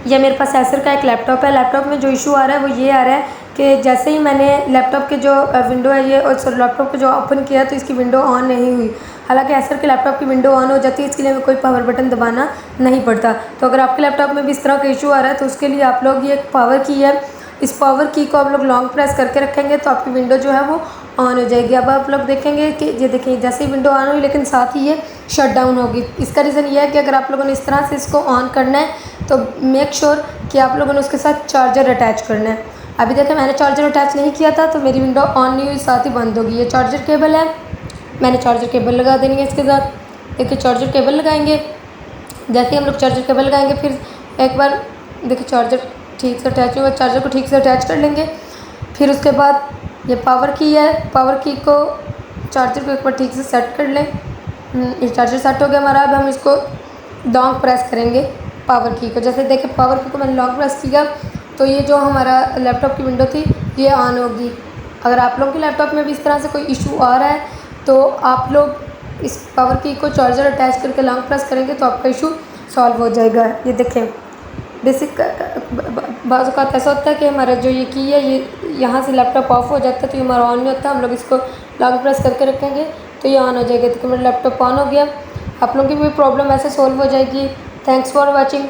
ये मेरे पास एसर का एक लैपटॉप है। लैपटॉप में जो इशू आ रहा है वो ये आ रहा है कि जैसे ही मैंने लैपटॉप के जो विंडो है ये, और सॉरी लैपटॉप को जो ओपन किया तो इसकी विंडो ऑन नहीं हुई। हालांकि एसर के लैपटॉप की विंडो ऑन हो जाती है, इसके लिए हमें कोई पावर बटन दबाना नहीं पड़ता। तो अगर आपके लैपटॉप में भी इस तरह का इशू आ रहा है तो उसके लिए आप लोग, ये एक पावर की है, इस पावर की को आप लोग लॉन्ग प्रेस करके रखेंगे तो आपकी विंडो जो है वो ऑन हो जाएगी। अब आप लोग देखेंगे कि ये देखिए जैसे ही विंडो ऑन हुई लेकिन साथ ही ये शट डाउन होगी। इसका रीज़न ये है कि अगर आप लोगों ने इस तरह से इसको ऑन करना है तो मेक श्योर कि आप लोगों ने उसके साथ चार्जर अटैच करना है। अभी देखिए मैंने चार्जर अटैच नहीं किया था तो मेरी विंडो ऑन नहीं हुई, साथ ही बंद होगी। ये चार्जर केबल है, मैंने चार्जर केबल लगा देनी है इसके साथ। देखिए चार्जर केबल लगाएंगे, जैसे ही हम लोग चार्जर केबल लगाएंगे फिर एक बार देखिए चार्जर ठीक से अटैच हुआ, चार्जर को ठीक से अटैच कर लेंगे। फिर उसके बाद ये पावर की है, पावर की को चार्जर को एक बार ठीक से सेट कर लें। ये चार्जर सेट हो गया हमारा। अब हम इसको लॉन्ग प्रेस करेंगे पावर की को। जैसे देखिए पावर की को मैंने लॉन्ग प्रेस किया तो ये जो हमारा लैपटॉप की विंडो थी ये ऑन होगी। अगर आप लोगों के लैपटॉप में भी इस तरह से कोई इशू आ रहा है तो आप लोग इस पावर की को चार्जर अटैच करके लॉन्ग प्रेस करेंगे तो आपका इशू सॉल्व हो जाएगा। ये देखें बेसिक बाज़ औक़ात ऐसा होता है कि हमारा जो ये की है ये यहाँ से लैपटॉप ऑफ हो जाता है तो ये हमारा ऑन नहीं होता। हम लोग इसको लॉन्ग प्रेस करके रखेंगे तो ये ऑन हो जाएगा। तो मेरा लैपटॉप ऑन हो गया। आप लोगों की भी प्रॉब्लम ऐसे सॉल्व हो जाएगी। Thanks for watching.